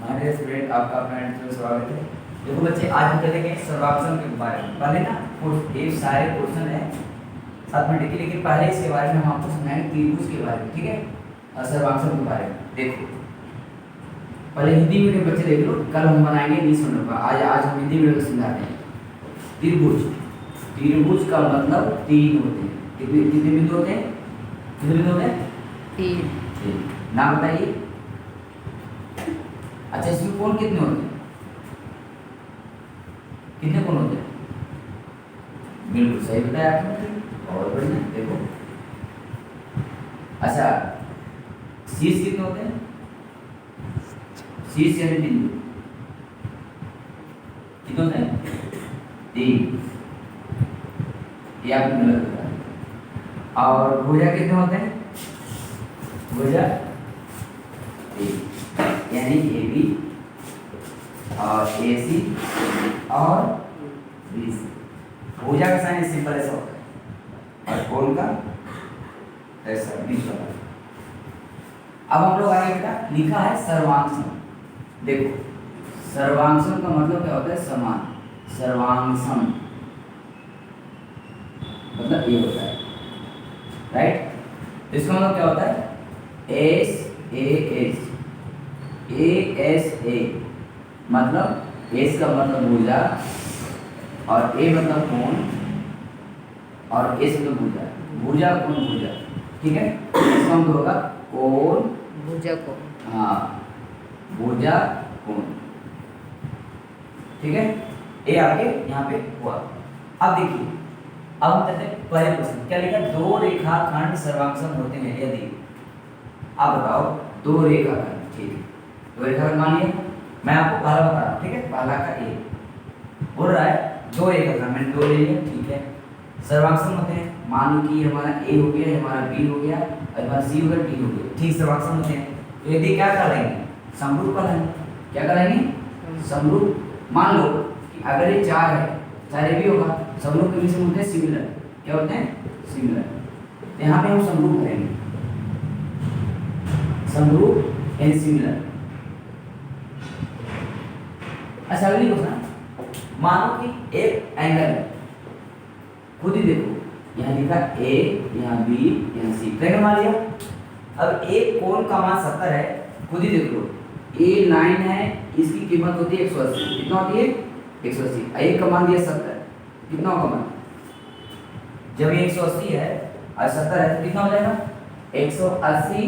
हमारे स्टूडेंट आपका अपना इंटरव्यू स्वागत है। देखो बच्चे, आज हम चलेंगे सर्वाक्षम के बारे में। पहले ना ये सारे क्वेश्चन है साथ में लिखिए, लेकिन पहले इसके बारे में हम आपको समझाएंगे त्रिभुज के बारे में, ठीक है, और सर्वाक्षम के बारे में। देखो पहले हिंदी मीडियम बच्चे देख लो, कल हम बनाएंगे इंग्लिश मीडियम का। आज हम हिंदी मीडियम समझाते हैं। त्रिभुज, त्रिभुज का मतलब तीन होते हैं। कितने बिंदु होते हैं? कितने बिंदु होते हैं? तीन। नाम बताइए। अच्छा, इसमें कोण कितने होते हैं? कितने कोण होते हैं? बिल्कुल सही बताया आपने, बहुत बढ़िया। देखो अच्छा, शीर्ष कितने होते हैं? शीर्ष यानी बिंदु कितने होते हैं? तीन। ये आपने गलत बताया। और भुजा कितने होते हैं? भुजा यानी ए बी और ए सी और बी सी। भुजा का साइन सिंपल ऐसा होता है और कोण का ऐसा बीच वाला। अब हम लोग आगे बेटा लिखा है सर्वांशम। देखो सर्वांशम का मतलब क्या होता है? समान। सर्वांशम मतलब ये होता है, राइट। इसका मतलब क्या होता है? S A S, A S A मतलब एस का मतलब भुजा और ए मतलब कोण और एस मतलब भुजा। भुजा कोण भुजा, ठीक है। इसका मतलब होगा कोण भुजा को, हाँ, भुजा कोण, ठीक है। ये आगे यहाँ पे हुआ। अब देखिए, अब हम कहते हैं पहले क्वेश्चन क्या लिखा? दो रेखाखंड सर्वांशम होते हैं यदि, आप बताओ, दो रेखाखंड, ठीक है, दो रेखाखंड मान लिया। मैं आपको पहला बता रहा हूँ, ठीक है। पहला का ए बोल रहा है दो रेखाखंड, मैंने दो ले लिया, ठीक है। सर्वांशम होते हैं, मान लो कि हमारा ए हो गया, हमारा बी हो गया, और हमारा सी हो गया, डी हो गया, ठीक। सर्वांशम होते हैं। तो यदि क्या करेंगे? समरूप करेंगे। क्या करेंगे? समरूप। मान लो कि अगर ये चार है, चार ये भी होगा, समरूप के विषय होते हैं सिमिलर। क्या होते हैं? सिमिलर। तो यहाँ पे हम समरूप करेंगे, समरूप एंड सिमिलर। अच्छा, अगली क्वेश्चन, मानो कि एक एंगल है, खुद ही देखो, यहाँ लिखा ए, यहाँ बी, यहाँ सी, ट्रायंगल मान लिया। अब एक कोण का मान 70 है, खुद ही देख लो। ए लाइन है, इसकी कीमत होती है 180। कितना होती है? 180। एक का मान दिया 70, कितना होगा मान? जब ये 180 है और 70 है तो कितना हो जाएगा? 180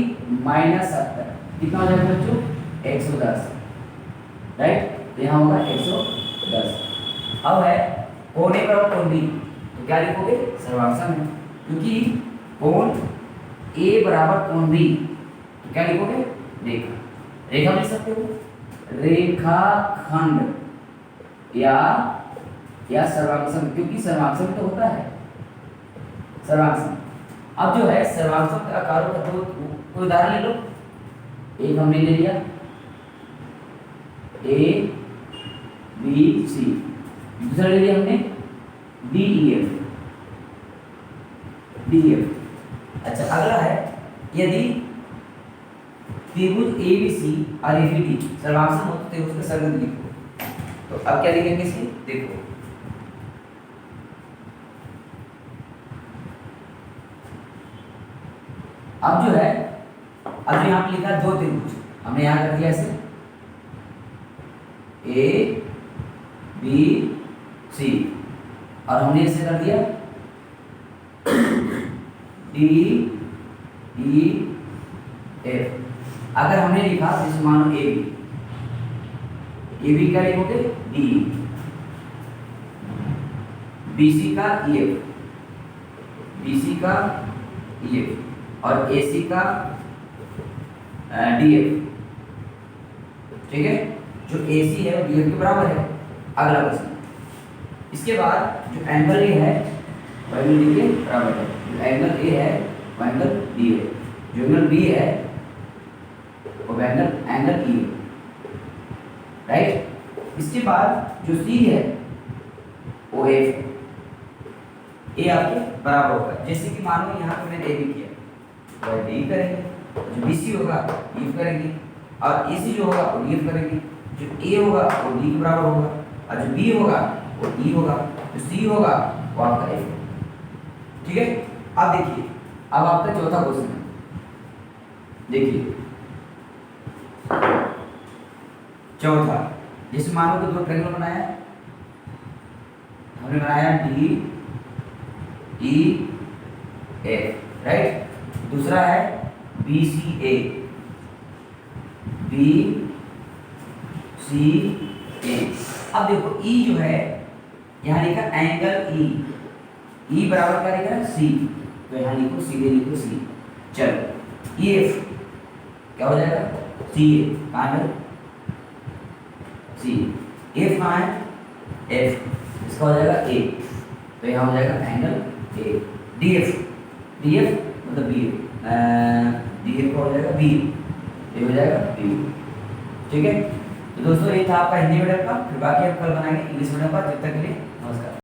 माइनस 70 कितना हो जाएगा बच्चों? 110, राइट। तो यहाँ होगा 110। अब है कोण ए बराबर कोण बी, तो क्या लिखोगे? सर्वांशम है, क्योंकि कोण ए बराबर कोण बी, तो क्या लिखोगे? रेखा। रेखा लिख सकते हो, रेखाखंड या सर्वांशम, क्योंकि सर्वांशम तो होता है सर्वांशम। अब जो है सर्वांशम के आकारों का दो कोई उदाहरण ले लो। एक हमने ले लिया ए बी सी, दूसरा ले लिया हमने D E F, D F. अच्छा, अगला है यदि त्रिभुज ए बी सी और ए बी डी सर्वांशम हो तो त्रिभुज का सर्वगुण लिखो। तो अब क्या लिखेंगे इसकी? देखो अब जो है, अब जो यहाँ पे लिखा है दो त्रिभुज, हमने यहाँ कर दिया ऐसे ए बी सी, और हमने इसे कर दिया डी ई एफ। अगर हमने लिखा जैसे मानो ए बी क्या लिखोगे? डी। बी सी का ई एफ, बी सी का ई एफ, और ए सी का डी एफ, ठीक है। जो ए सी है वो डी एफ के बराबर है। अगला क्वेश्चन, इसके बाद जो एंगल ए है वो एंगल डी के बराबर है। जो एंगल ए है वो एंगल डी है, जो एंगल बी है वो एंगल ई है, राइट। इसके बाद जो सी है वो एफ है, ए आपके बराबर होगा। जैसे कि मानो यहाँ पे मैंने ए बी किया तो डी करेंगे, जो बी सी होगा ई करेंगे, और ए सी जो होगा वो डी एफ करेंगे, जो ए होगा वो डी के बराबर होगा, और जो बी होगा वो ई होगा, जो सी होगा वो आपका एफ होगा। ठीक है, अब देखिए, अब आपका चौथा क्वेश्चन है, देखिए चौथा, जिस मानो को दो ट्रायंगल बनाया, हमने बनाया डी ई एफ, राइट। दूसरा है बी सी ए, बी सी ए। अब देखो ई जो है यहाँ लिखा एंगल ई, ई बराबर क्या लिखा है सी, तो यहाँ लिखो सीधे लिखो सी। चलो ई एफ क्या हो जाएगा, सी ए कहाँ है, सी, एफ कहाँ है, एफ, इसका हो जाएगा ए, तो यहाँ हो जाएगा angle A. D F, D F मतलब बी, डी एफ का हो जाएगा बी, ये हो जाएगा बी। ठीक है, तो दोस्तों ये था आपका हिंदी मीडियम का, फिर बाकी हम कल बनाएंगे इंग्लिश मीडियम का। जब तक के लिए नमस्कार।